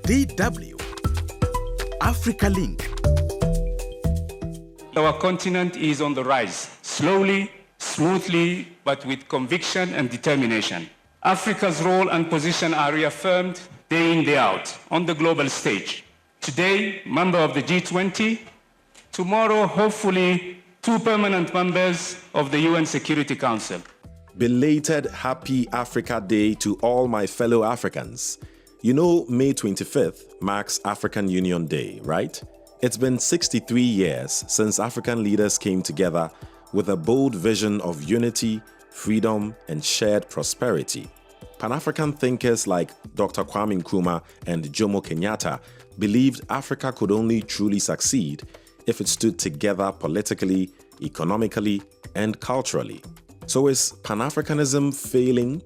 DW Africa Link. Our continent is on the rise, slowly, smoothly, but with conviction and determination. Africa's role and position are reaffirmed day in, day out on the global stage. Today, member of the G20, tomorrow, hopefully, 2 permanent members of the UN Security Council. Belated Happy Africa Day to all my fellow Africans. You know, May 25th marks African Union Day, right? It's been 63 years since African leaders came together with a bold vision of unity, freedom, and shared prosperity. Pan-African thinkers like Dr. Kwame Nkrumah and Jomo Kenyatta believed Africa could only truly succeed if it stood together politically, economically, and culturally. So is Pan-Africanism failing,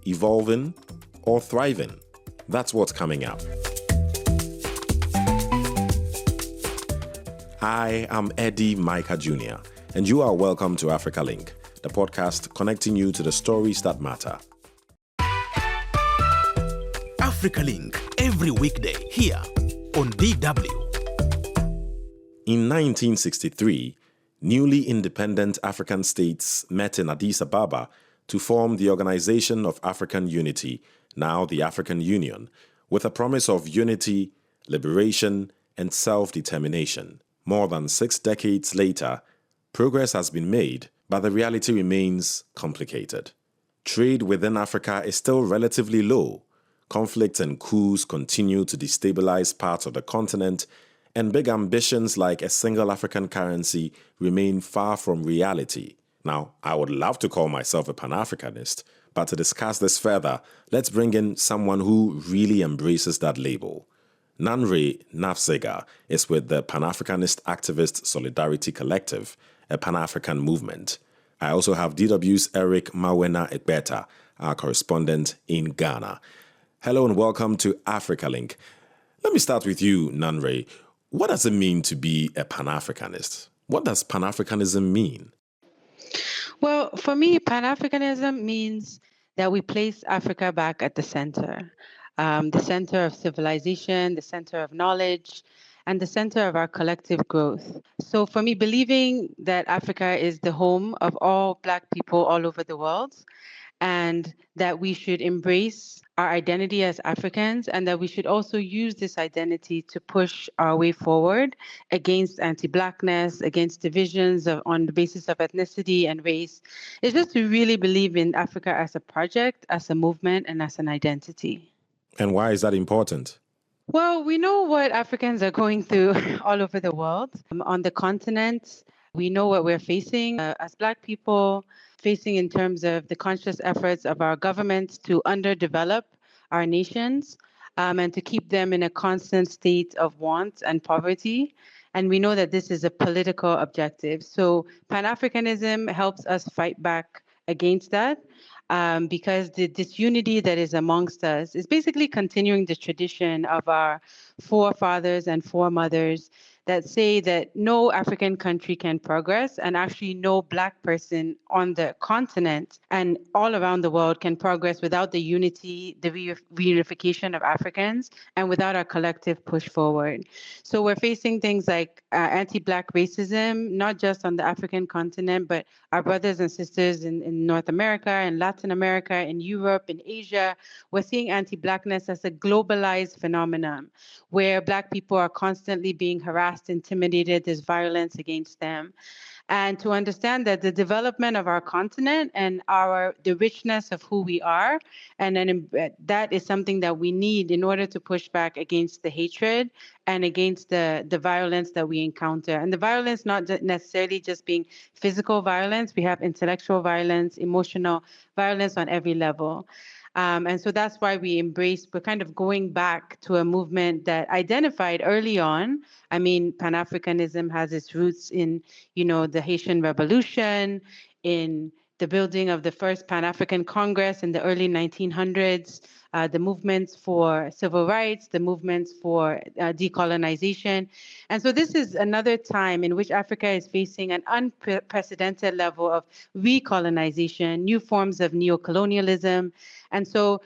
evolving, or thriving? That's what's coming up. I am Eddie Micah Jr., and you are welcome to Africa Link, the podcast connecting you to the stories that matter. Africa Link, every weekday here on DW. In 1963, newly independent African states met in Addis Ababa to form the Organization of African Unity, now the African Union, with a promise of unity, liberation, and self-determination. More than 6 decades later, progress has been made, but the reality remains complicated. Trade within Africa is still relatively low. Conflicts and coups continue to destabilize parts of the continent, and big ambitions like a single African currency remain far from reality. Now, I would love to call myself a Pan-Africanist, but to discuss this further, let's bring in someone who really embraces that label. Nanre Nafzega is with the Pan-Africanist Activist Solidarity Collective, a Pan-African movement. I also have DW's Eric Mawena Ekbeta, our correspondent in Ghana. Hello and welcome to Africa Link. Let me start with you, Nanre. What does it mean to be a Pan-Africanist? What does Pan-Africanism mean? Well, for me, Pan-Africanism means that we place Africa back at the center of civilization, the center of knowledge, and the center of our collective growth. So for me, believing that Africa is the home of all Black people all over the world, and that we should embrace our identity as Africans, and that we should also use this identity to push our way forward against anti-Blackness, against divisions on the basis of ethnicity and race. It's just to really believe in Africa as a project, as a movement, and as an identity. And why is that important? Well, we know what Africans are going through all over the world. On the continent, we know what we're facing as Black people, facing in terms of the conscious efforts of our governments to underdevelop our nations and to keep them in a constant state of want and poverty. And we know that this is a political objective. So Pan-Africanism helps us fight back against that because the disunity that is amongst us is basically continuing the tradition of our forefathers and foremothers that say that no African country can progress, and actually no Black person on the continent and all around the world can progress without the unity, the reunification of Africans, and without our collective push forward. So we're facing things like anti-Black racism, not just on the African continent, but our brothers and sisters in North America, in Latin America, in Europe, in Asia. We're seeing anti-Blackness as a globalized phenomenon where Black people are constantly being harassed, intimidated, there's violence against them. And to understand that the development of our continent and the richness of who we are, and then that is something that we need in order to push back against the hatred and against the violence that we encounter. And the violence not necessarily just being physical violence, we have intellectual violence, emotional violence on every level. And so that's why we're kind of going back to a movement that identified early on. I mean, Pan-Africanism has its roots in, the Haitian Revolution, in the building of the first Pan-African Congress in the early 1900s, the movements for civil rights, the movements for decolonization. And so this is another time in which Africa is facing an unprecedented level of recolonization, new forms of neocolonialism. And so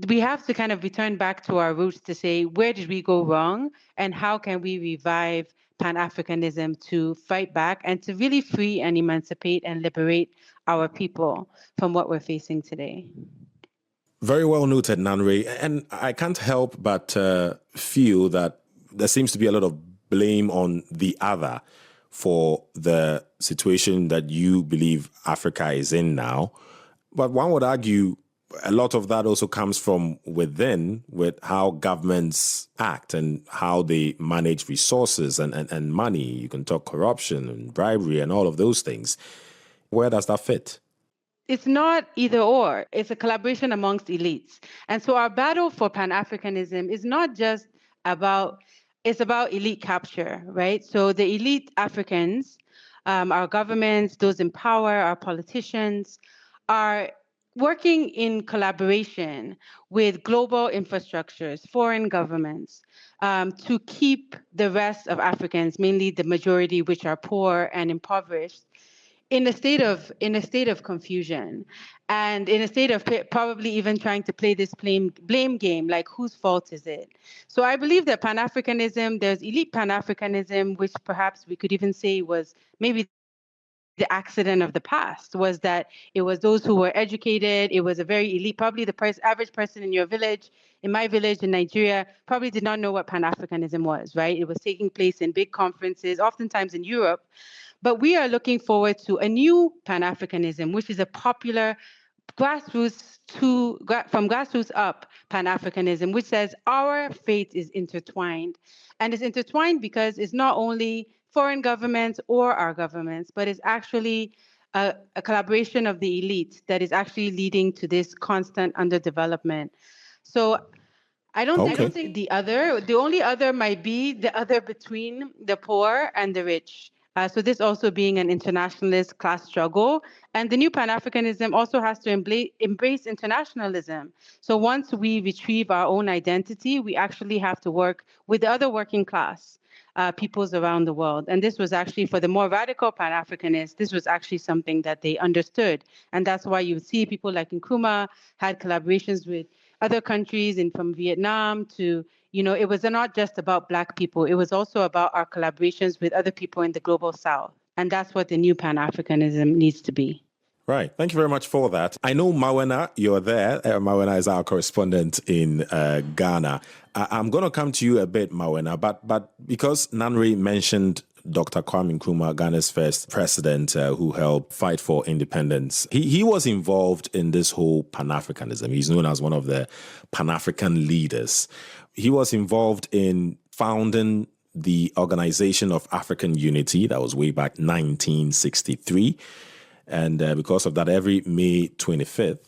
we have to kind of return back to our roots to say, where did we go wrong and how can we revive Pan-Africanism to fight back and to really free and emancipate and liberate our people from what we're facing today. Very well noted, Nanre. And I can't help but feel that there seems to be a lot of blame on the other for the situation that you believe Africa is in now. But one would argue a lot of that also comes from within, with how governments act and how they manage resources and money. You can talk corruption and bribery and all of those things. Where does that fit? It's not either or. It's a collaboration amongst elites. And so our battle for Pan-Africanism is not just about, it's about elite capture, right? So the elite Africans, our governments, those in power, our politicians, are working in collaboration with global infrastructures, foreign governments, to keep the rest of Africans, mainly the majority, which are poor and impoverished, in a state of confusion, and in a state of probably even trying to play this blame game, like whose fault is it? So I believe that Pan-Africanism, there's elite Pan-Africanism, which perhaps we could even say was maybe the accident of the past, was that it was those who were educated, it was a very elite, probably the average person in your village, in my village in Nigeria, probably did not know what Pan-Africanism was, right? It was taking place in big conferences, oftentimes in Europe. But we are looking forward to a new Pan-Africanism, which is a popular from grassroots up Pan-Africanism, which says our fate is intertwined. And it's intertwined because it's not only foreign governments or our governments, but it's actually a collaboration of the elite that is actually leading to this constant underdevelopment. So I don't think the only other might be the other between the poor and the rich. So this also being an internationalist class struggle. And the new Pan-Africanism also has to embrace internationalism. So once we retrieve our own identity, we actually have to work with the other working class peoples around the world. And this was actually, for the more radical Pan-Africanists, this was actually something that they understood. And that's why you see people like Nkrumah had collaborations with other countries, and from Vietnam to, it was not just about Black people. It was also about our collaborations with other people in the global South. And that's what the new Pan-Africanism needs to be. Right. Thank you very much for that. I know Mawena, you're there. Mawena is our correspondent in Ghana. I'm going to come to you a bit, Mawena, but because Nanre mentioned Dr. Kwame Nkrumah, Ghana's first president who helped fight for independence, he was involved in this whole Pan-Africanism. He's known as one of the Pan-African leaders. He was involved in founding the Organization of African Unity. That was way back 1963. And because of that, every May 25th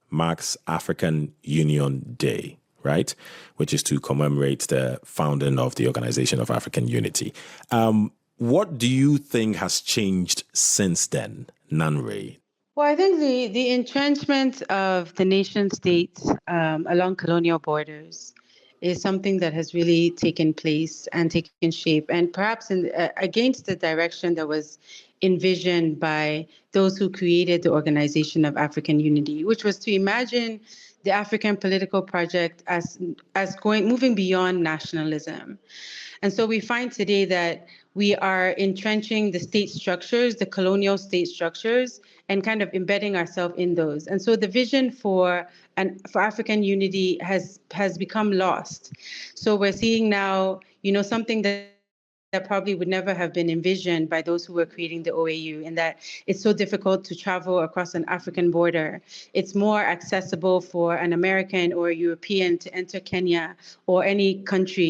marks African Union Day, right? Which is to commemorate the founding of the Organization of African Unity. What do you think has changed since then, Nanre? Well, I think the entrenchment of the nation states along colonial borders is something that has really taken place and taken shape, and perhaps against the direction that was envisioned by those who created the Organization of African Unity, which was to imagine the African political project as moving beyond nationalism. And so we find today that we are entrenching the state structures, the colonial state structures, and kind of embedding ourselves in those. And so the vision for African unity has become lost. So we're seeing now, something that probably would never have been envisioned by those who were creating the OAU, in that it's so difficult to travel across an African border. It's more accessible for an American or a European to enter Kenya or any country,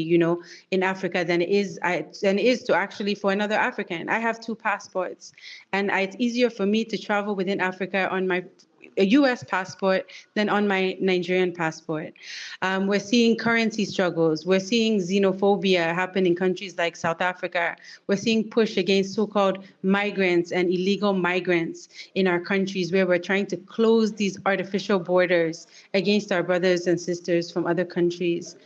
in Africa than it is to actually for another African. I have 2 passports, and it's easier for me to travel within Africa on a US passport than on my Nigerian passport. We're seeing currency struggles. We're seeing xenophobia happen in countries like South Africa. We're seeing push against so-called migrants and illegal migrants in our countries, where we're trying to close these artificial borders against our brothers and sisters from other countries.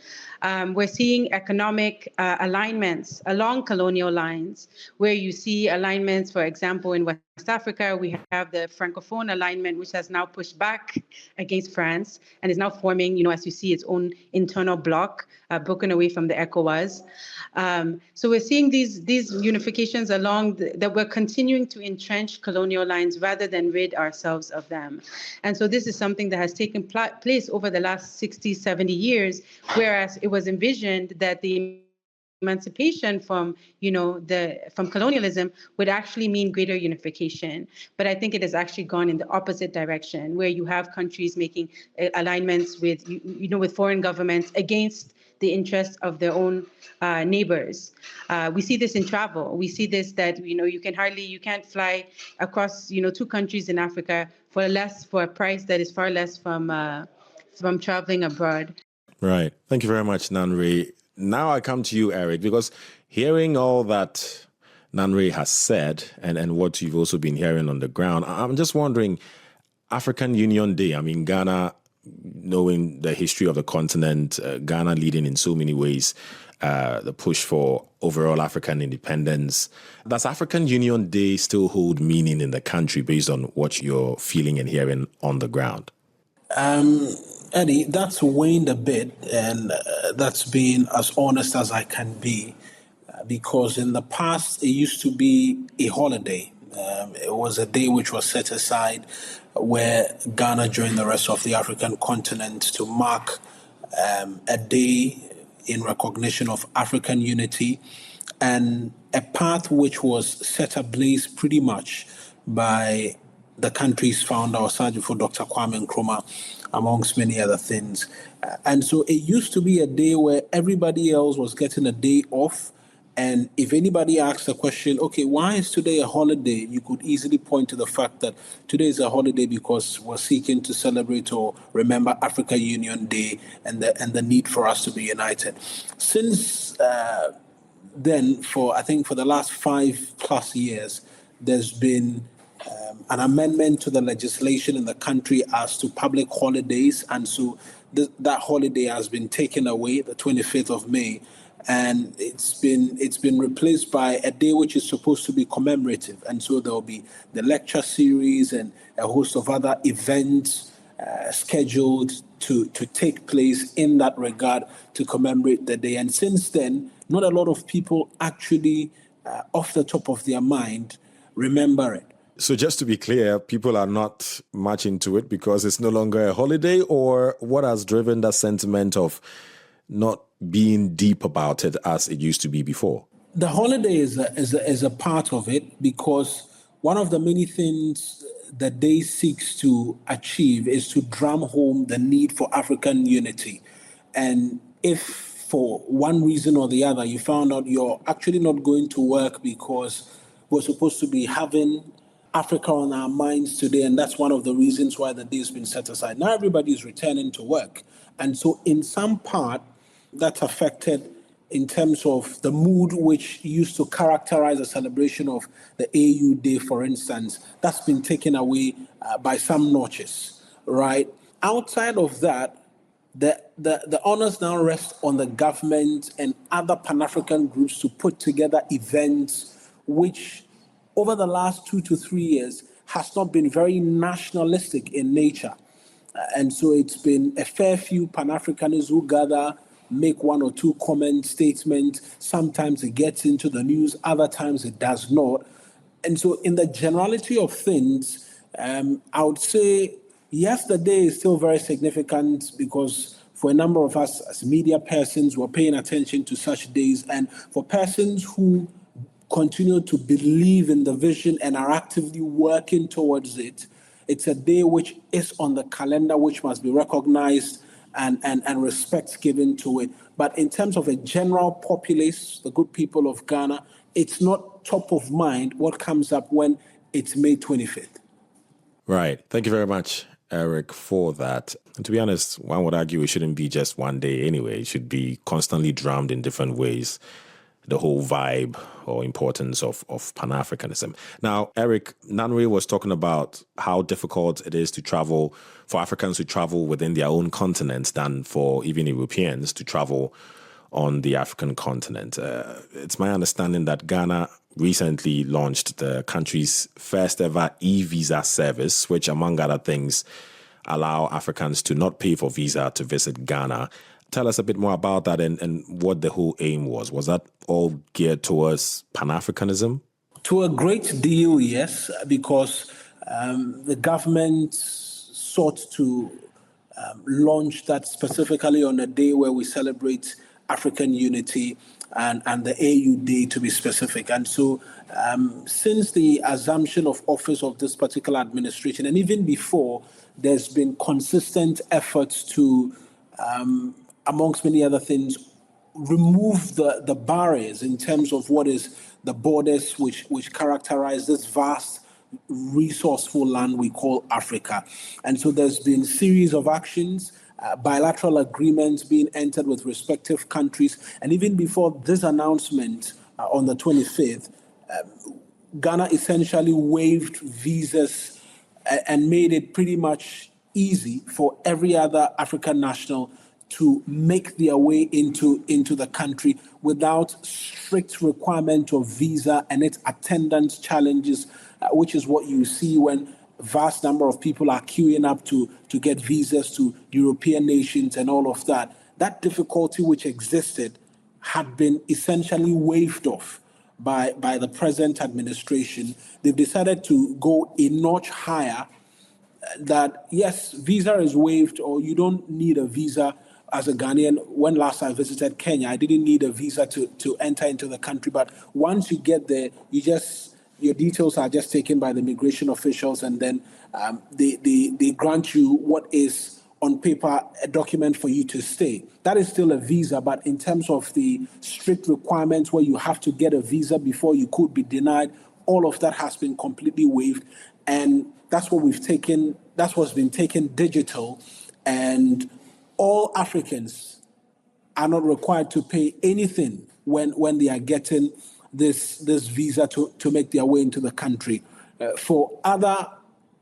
We're seeing economic alignments along colonial lines, where you see alignments, for example, in West Africa, we have the Francophone alignment, which has now pushed back against France and is now forming, as you see, its own internal bloc, broken away from the ECOWAS. So we're seeing these unifications that we're continuing to entrench colonial lines rather than rid ourselves of them. And so this is something that has taken place over the last 60, 70 years, whereas it was envisioned that the emancipation from colonialism would actually mean greater unification. But I think it has actually gone in the opposite direction, where you have countries making alignments with foreign governments against the interests of their own neighbors. We see this in travel. We see this that you can't fly across two countries in Africa for a price that is far less from traveling abroad. Right. Thank you very much, Nanre. Now I come to you, Eric, because hearing all that Nanre has said and what you've also been hearing on the ground, I'm just wondering, African Union Day, Ghana, knowing the history of the continent, Ghana leading in so many ways, the push for overall African independence. Does African Union Day still hold meaning in the country based on what you're feeling and hearing on the ground? Eddie, that's waned a bit, and that's being as honest as I can be, because in the past it used to be a holiday. It was a day which was set aside where Ghana joined the rest of the African continent to mark a day in recognition of African unity, and a path which was set ablaze pretty much by the country's founder, Osagyefo Dr. Kwame Nkrumah, amongst many other things. And so it used to be a day where everybody else was getting a day off. And if anybody asked the question, okay, why is today a holiday? You could easily point to the fact that today is a holiday because we're seeking to celebrate or remember African Union Day and the need for us to be united. Since then, for the last 5+ years, there's been an amendment to the legislation in the country as to public holidays, and so that holiday has been taken away, the 25th of May, and it's been replaced by a day which is supposed to be commemorative, and so there will be the lecture series and a host of other events scheduled to take place in that regard to commemorate the day. And since then, not a lot of people actually, off the top of their mind, remember it. So just to be clear, people are not much into it because it's no longer a holiday, or what has driven that sentiment of not being deep about it as it used to be before? The holiday is a part of it, because one of the many things that day seeks to achieve is to drum home the need for African unity. And if for one reason or the other you found out you're actually not going to work because we're supposed to be having Africa on our minds today, and that's one of the reasons why the day has been set aside. Now everybody is returning to work. And so in some part, that's affected in terms of the mood which used to characterize the celebration of the AU Day, for instance. That's been taken away by some notches, right? Outside of that, the honors now rest on the government and other Pan-African groups to put together events which over the last 2 to 3 years has not been very nationalistic in nature. And so it's been a fair few Pan-Africanists who gather, make one or two comment statements. Sometimes it gets into the news, other times it does not. And so in the generality of things, I would say, yes, the day is still very significant because for a number of us as media persons, we're paying attention to such days. And for persons who continue to believe in the vision and are actively working towards it, it's a day which is on the calendar, which must be recognized and respect given to it. But in terms of a general populace, the good people of Ghana, it's not top of mind what comes up when it's May 25th. Right. Thank you very much, Eric, for that. And to be honest, one would argue it shouldn't be just one day anyway. It should be constantly drummed in different ways, the whole vibe or importance of Pan-Africanism. Now, Eric, Nanre was talking about how difficult it is to travel, for Africans to travel within their own continent than for even Europeans to travel on the African continent. It's my understanding that Ghana recently launched the country's first ever e-visa service, which, among other things, allow Africans to not pay for visa to visit Ghana. Tell us a bit more about that and what the whole aim was. Was that all geared towards Pan-Africanism? To a great deal, yes, because the government sought to launch that specifically on a day where we celebrate African unity and the AU Day, to be specific. And so since the assumption of office of this particular administration, and even before, there's been consistent efforts to, amongst many other things, remove the barriers in terms of what is the borders which characterize this vast resourceful land we call Africa. And so there's been a series of actions, bilateral agreements being entered with respective countries. And even before this announcement on the 25th, Ghana essentially waived visas and made it pretty much easy for every other African national to make their way into the country without strict requirement of visa and its attendant challenges, which is what you see when vast number of people are queuing up to get visas to European nations and all of that. That difficulty which existed had been essentially waived off by the present administration. They've decided to go a notch higher, that yes, visa is waived, or you don't need a visa. As a Ghanaian, when last I visited Kenya, I didn't need a visa to enter into the country. But once you get there, your details are just taken by the immigration officials, and then they grant you what is on paper a document for you to stay. That is still a visa, but in terms of the strict requirements where you have to get a visa before you could be denied, all of that has been completely waived. And that's what we've taken, that's what's been taken digital. And all Africans are not required to pay anything when they are getting this visa to make their way into the country. For other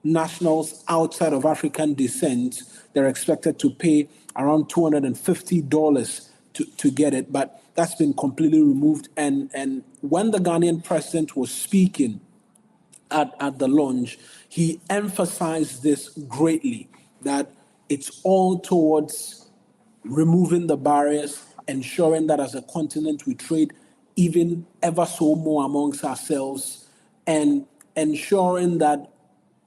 nationals outside of African descent, they're expected to pay around $250 to get it, but that's been completely removed. And when the Ghanaian president was speaking at the launch, he emphasized this greatly, that it's all towards removing the barriers, ensuring that as a continent we trade even ever so more amongst ourselves, and ensuring that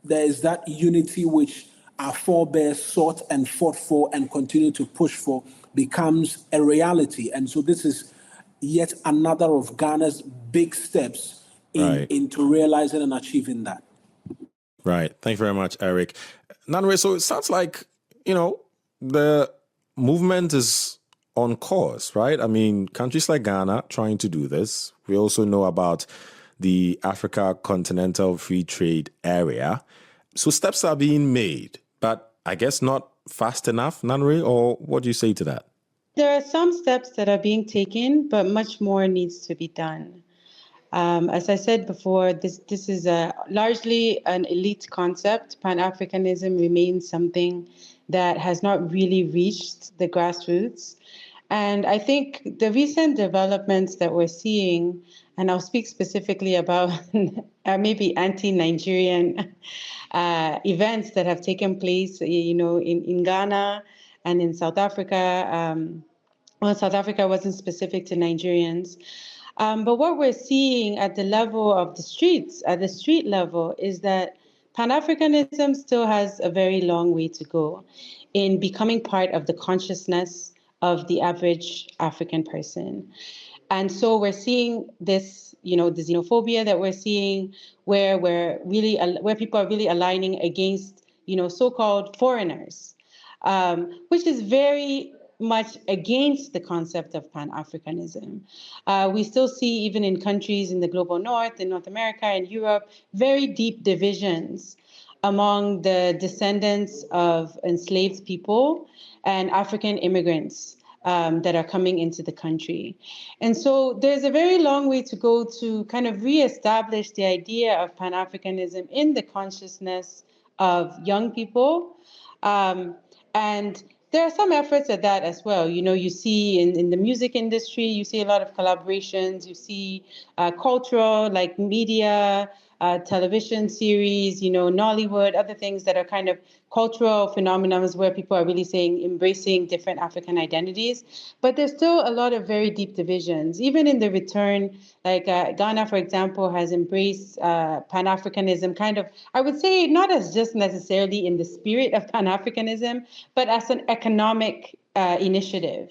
there is that unity which our forebears sought and fought for and continue to push for becomes a reality. And so this is yet another of Ghana's big steps into realizing and achieving that. Right. Thank you very much, Eric. Nanre, so it sounds like, the movement is on course, right? I mean, countries like Ghana trying to do this. We also know about the Africa Continental Free Trade Area. So steps are being made, but I guess not fast enough, Nanre, or what do you say to that? There are some steps that are being taken, but much more needs to be done. As I said before, this is largely an elite concept. Pan-Africanism remains something that has not really reached the grassroots. And I think the recent developments that we're seeing, and I'll speak specifically about maybe anti-Nigerian events that have taken place, in Ghana and in South Africa. South Africa wasn't specific to Nigerians. But what we're seeing at the level of the streets, at the street level, is that Pan-Africanism still has a very long way to go in becoming part of the consciousness of the average African person. And so we're seeing this, the xenophobia that we're seeing, where people are really aligning against, so-called foreigners, which is very much against the concept of Pan-Africanism. We still see, even in countries in the global north, in North America and Europe, very deep divisions among the descendants of enslaved people and African immigrants that are coming into the country. And so there's a very long way to go to kind of reestablish the idea of Pan-Africanism in the consciousness of young people, and There are some efforts at that as well. You see in the music industry, you see a lot of collaborations, you see cultural, like media, television series, Nollywood, other things that are kind of cultural phenomena where people are really embracing different African identities. But there's still a lot of very deep divisions. Even in the return, like Ghana, for example, has embraced Pan-Africanism kind of, I would say, not as just necessarily in the spirit of Pan-Africanism, but as an economic initiative.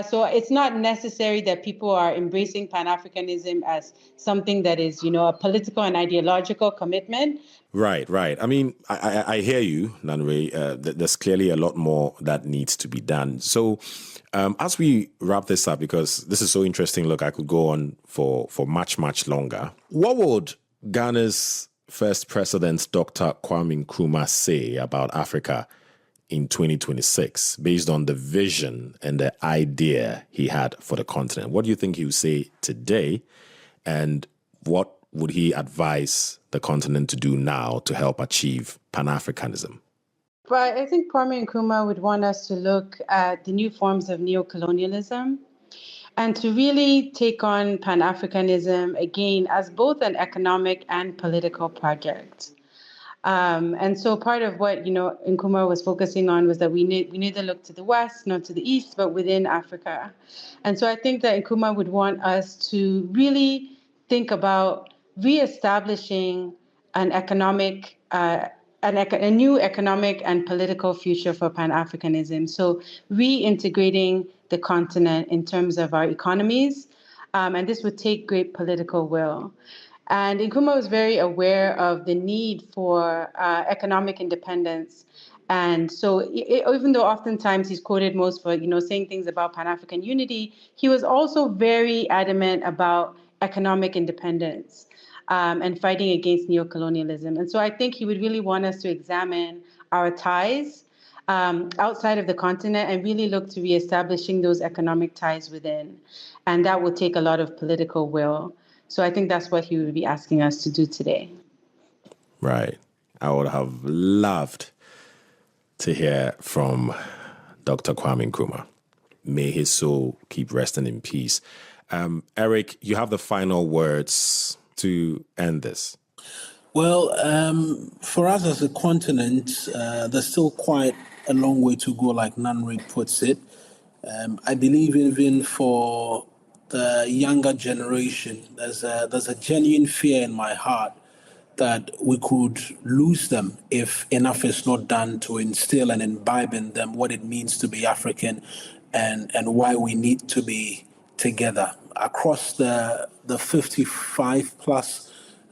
So it's not necessary that people are embracing Pan-Africanism as something that is, a political and ideological commitment. Right. I mean, I hear you, Nanre. There's clearly a lot more that needs to be done. So as we wrap this up, because this is so interesting, look, I could go on for much, much longer. What would Ghana's first president, Dr. Kwame Nkrumah, say about Africa in 2026, based on the vision and the idea he had for the continent? What do you think he would say today? And what would he advise the continent to do now to help achieve Pan-Africanism? But I think Kwame Nkrumah would want us to look at the new forms of neocolonialism and to really take on Pan-Africanism again as both an economic and political project. And so part of what, Nkrumah was focusing on was that we need to look to the West, not to the East, but within Africa. And so I think that Nkrumah would want us to really think about reestablishing a new economic and political future for Pan-Africanism. So reintegrating the continent in terms of our economies, and this would take great political will. And Nkrumah was very aware of the need for economic independence. And so even though oftentimes he's quoted most for, saying things about Pan-African unity, he was also very adamant about economic independence and fighting against neocolonialism. And so I think he would really want us to examine our ties outside of the continent and really look to reestablishing those economic ties within. And that will take a lot of political will. So I think that's what he would be asking us to do today. Right. I would have loved to hear from Dr. Kwame Nkrumah. May his soul keep resting in peace. Eric, you have the final words to end this. Well, for us as a continent, there's still quite a long way to go, like Nanre puts it. I believe even for the younger generation, there's a genuine fear in my heart that we could lose them if enough is not done to instill and imbibe in them what it means to be African and why we need to be together. Across the 55 plus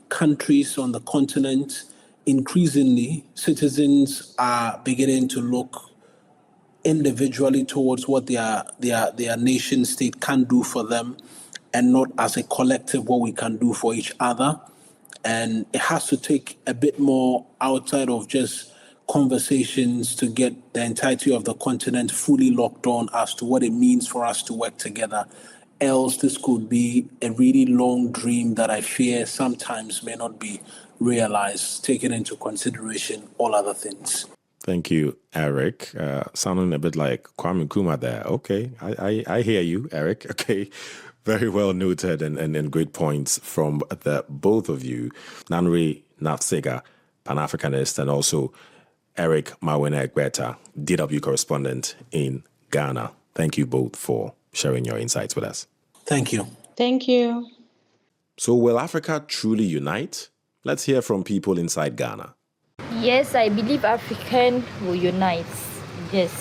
countries on the continent, increasingly citizens are beginning to look individually towards what their nation state can do for them and not as a collective what we can do for each other. And it has to take a bit more outside of just conversations to get the entirety of the continent fully locked on as to what it means for us to work together. Else, this could be a really long dream that I fear sometimes may not be realized, taking into consideration all other things. Thank you, Eric. Sounding a bit like Kwame Nkrumah there. Okay, I hear you, Eric. Okay, very well noted and great points from the both of you. Nanre Nafsega, Pan-Africanist, and also Eric Mawene-Egbeta, DW correspondent in Ghana. Thank you both for sharing your insights with us. Thank you. Thank you. So will Africa truly unite? Let's hear from people inside Ghana. Yes, I believe African will unite. Yes,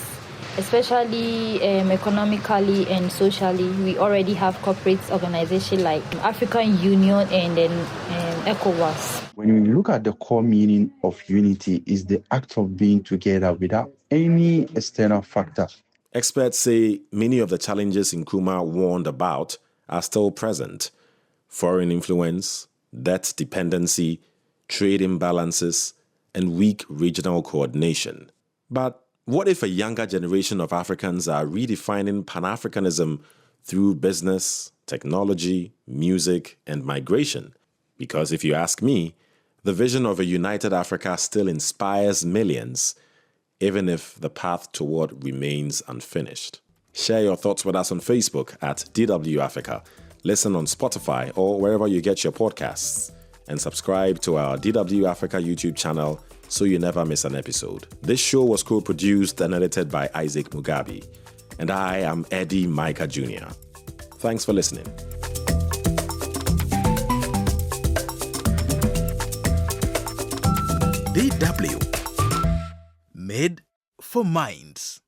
especially economically and socially. We already have corporate organizations like African Union and then ECOWAS. When we look at the core meaning of unity is the act of being together without any external factor. Experts say many of the challenges Nkrumah warned about are still present. Foreign influence, debt dependency, trade imbalances, and weak regional coordination. But what if a younger generation of Africans are redefining Pan-Africanism through business, technology, music, and migration? Because if you ask me, the vision of a united Africa still inspires millions. even if the path toward remains unfinished. Share your thoughts with us on Facebook at DW Africa. Listen on Spotify or wherever you get your podcasts. And subscribe to our DW Africa YouTube channel so you never miss an episode. This show was co-produced and edited by Isaac Mugabe. And I am Eddie Micah Jr. Thanks for listening. DW. Made for minds.